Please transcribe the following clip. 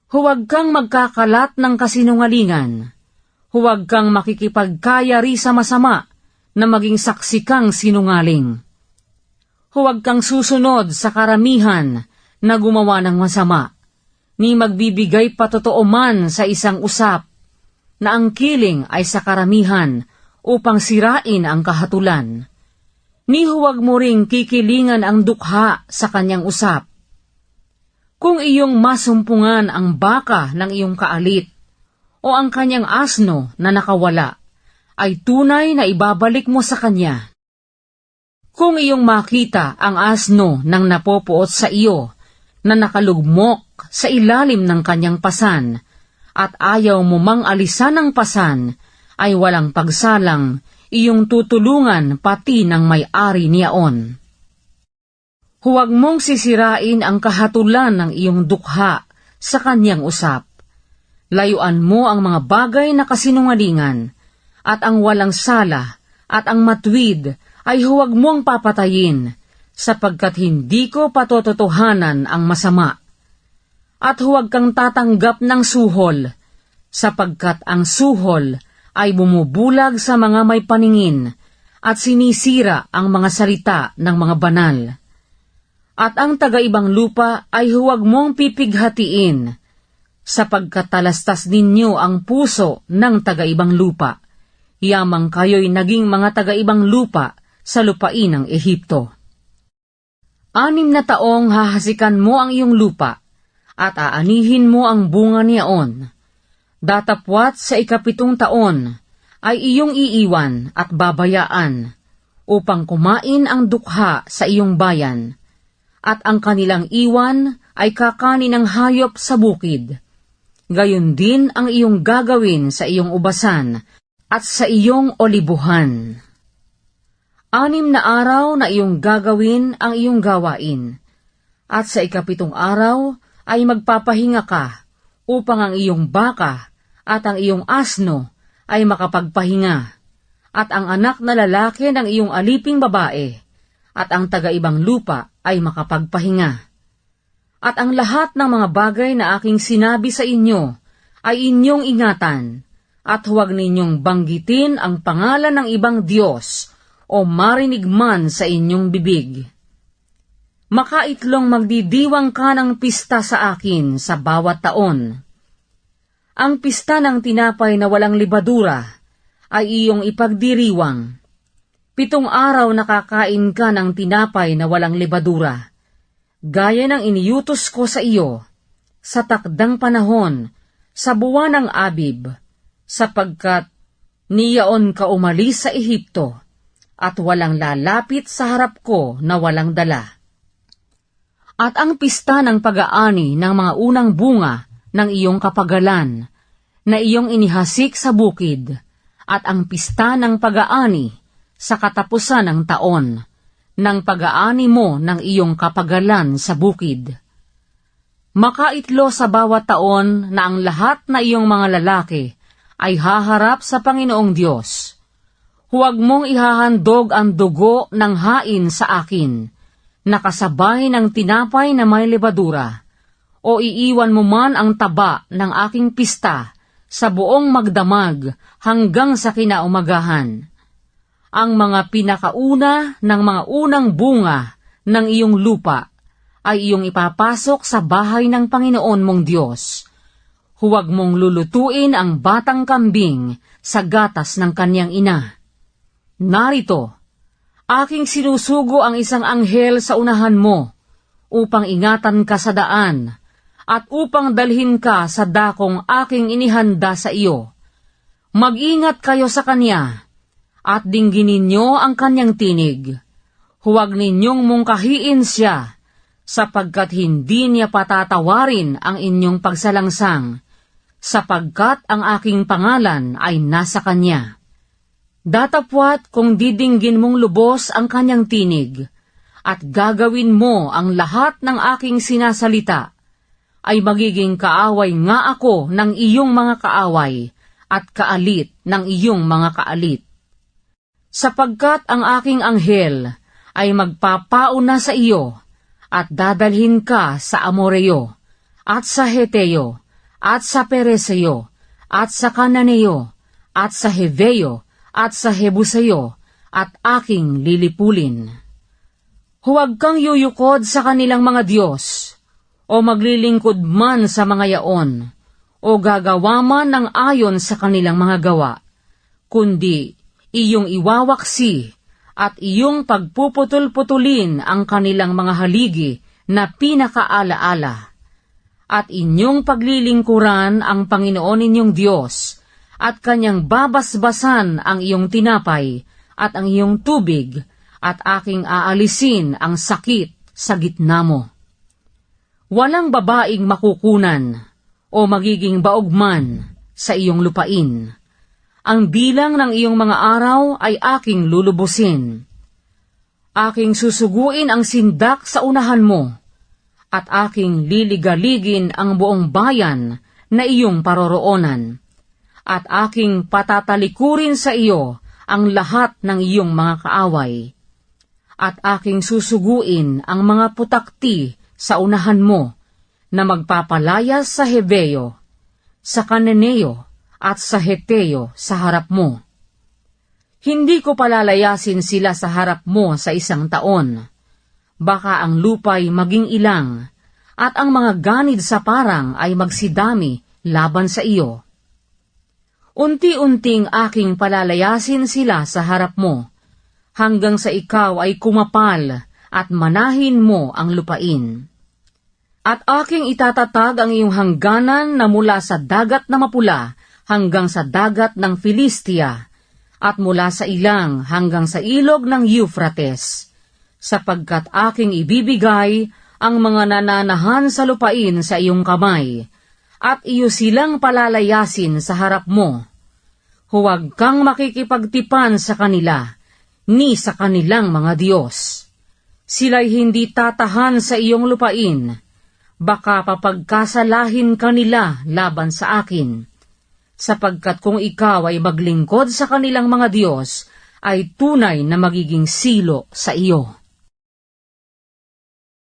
Huwag kang magkakalat ng kasinungalingan. Huwag kang makikipagkayari sa masama na maging saksi kang sinungaling. Huwag kang susunod sa karamihan na gumawa ng masama, ni magbibigay patotoo man sa isang usap, na ang kiling ay sa karamihan upang sirain ang kahatulan. Ni huwag mo ring kikilingan ang dukha sa kanyang usap. Kung iyong masumpungan ang baka ng iyong kaalit, o ang kanyang asno na nakawala, ay tunay na ibabalik mo sa kanya. Kung iyong makita ang asno ng napopuot sa iyo, na nakalugmok sa ilalim ng kanyang pasan, at ayaw mo mang alisan ang pasan, ay walang pagsalang iyong tutulungan pati ng may-ari niyaon. Huwag mong sisirain ang kahatulan ng iyong dukha sa kanyang usap. Layuan mo ang mga bagay na kasinungalingan, at ang walang sala at ang matwid ay huwag mong papatayin, sapagkat hindi ko patototohanan ang masama. At huwag kang tatanggap ng suhol, sapagkat ang suhol ay bumubulag sa mga may paningin at sinisira ang mga salita ng mga banal. At ang taga-ibang lupa ay huwag mong pipighatiin, sapagkat talastas ninyo ang puso ng taga-ibang lupa. Yamang kayo'y naging mga taga-ibang lupa sa lupain ng Ehipto. 6 na taong hahasikan mo ang iyong lupa, at aanihin mo ang bunga niyaon. Datapwat sa 7 taon ay iyong iiwan at babayaan, upang kumain ang dukha sa iyong bayan, at ang kanilang iwan ay kakanin ng hayop sa bukid. Gayon din ang iyong gagawin sa iyong ubasan at sa iyong olibuhan. 6 na araw na iyong gagawin ang iyong gawain, at sa 7 araw ay magpapahinga ka, upang ang iyong baka at ang iyong asno ay makapagpahinga, at ang anak na lalaki ng iyong aliping babae, at ang taga-ibang lupa ay makapagpahinga. At ang lahat ng mga bagay na aking sinabi sa inyo ay inyong ingatan, at huwag ninyong banggitin ang pangalan ng ibang Diyos o marinig man sa inyong bibig. Makaitlong magdidiwang ka ng pista sa akin sa bawat taon. Ang pista ng tinapay na walang libadura ay iyong ipagdiriwang. 7 araw nakakain ka ng tinapay na walang libadura, gaya ng iniutos ko sa iyo, sa takdang panahon, sa buwan ng Abib, sapagkat niyaon ka umalis sa Ehipto, at walang lalapit sa harap ko na walang dala. At ang pista ng pag-aani ng mga unang bunga ng iyong kapagalan, na iyong inihasik sa bukid, at ang pista ng pag-aani sa katapusan ng taon, ng pag-aani mo ng iyong kapagalan sa bukid. Makaitlo sa bawat taon na ang lahat na iyong mga lalaki ay haharap sa Panginoong Diyos. Huwag mong ihahandog ang dugo ng hain sa akin, nakasabay ng tinapay na may lebadura, o iiwan mo man ang taba ng aking pista sa buong magdamag hanggang sa kinaumagahan. Ang mga pinakauna ng mga unang bunga ng iyong lupa ay iyong ipapasok sa bahay ng Panginoon mong Diyos. Huwag mong lulutuin ang batang kambing sa gatas ng kanyang ina. Narito, aking sinusugo ang isang anghel sa unahan mo, upang ingatan ka sa daan, at upang dalhin ka sa dakong aking inihanda sa iyo. Mag-ingat kayo sa kanya, at dinggin ninyo ang kanyang tinig. Huwag ninyong mungkahiin siya, sapagkat hindi niya patatawarin ang inyong pagsalangsang, sapagkat ang aking pangalan ay nasa kanya. Datapwat kung didinggin mong lubos ang kanyang tinig, at gagawin mo ang lahat ng aking sinasalita, ay magiging kaaway nga ako ng iyong mga kaaway, at kaalit ng iyong mga kaalit. Sapagkat ang aking anghel ay magpapauna sa iyo, at dadalhin ka sa Amoreo, at sa Heteo, at sa Pereseo, at sa Kananeo, at sa Heveo, at sa Hebuseo, at aking lilipulin. Huwag kang yuyukod sa kanilang mga Diyos, o maglilingkod man sa mga yaon, o gagawa man ng ayon sa kanilang mga gawa, kundi iyong iwawaksi at iyong pagpuputol-putulin ang kanilang mga haligi na pinakaalaala, at inyong paglilingkuran ang Panginoon inyong Diyos, at kanyang babasbasan ang iyong tinapay at ang iyong tubig, at aking aalisin ang sakit sa gitna mo. Walang babaeng makukunan o magiging baogman sa iyong lupain. Ang bilang ng iyong mga araw ay aking lulubusin. Aking susuguin ang sindak sa unahan mo, at aking liligaligin ang buong bayan na iyong paroroonan, at aking patatalikurin sa iyo ang lahat ng iyong mga kaaway, at aking susuguin ang mga putakti sa unahan mo na magpapalayas sa Heveo, sa Kananeo, at sa Heteo sa harap mo. Hindi ko palalayasin sila sa harap mo sa 1 taon. Baka ang lupa'y maging ilang, at ang mga ganid sa parang ay magsidami laban sa iyo. Unti-unting aking palalayasin sila sa harap mo, hanggang sa ikaw ay kumapal at manahin mo ang lupain. At aking itatatag ang iyong hangganan na mula sa dagat na mapula hanggang sa dagat ng Filistia, at mula sa ilang hanggang sa ilog ng Euphrates, sapagkat aking ibibigay ang mga nananahan sa lupain sa iyong kamay, at iyo silang palalayasin sa harap mo. Huwag kang makikipagtipan sa kanila, ni sa kanilang mga Diyos. Sila'y hindi tatahan sa iyong lupain, baka papagkasalahin kanila laban sa akin, sapagkat kung ikaw ay maglingkod sa kanilang mga Diyos, ay tunay na magiging silo sa iyo.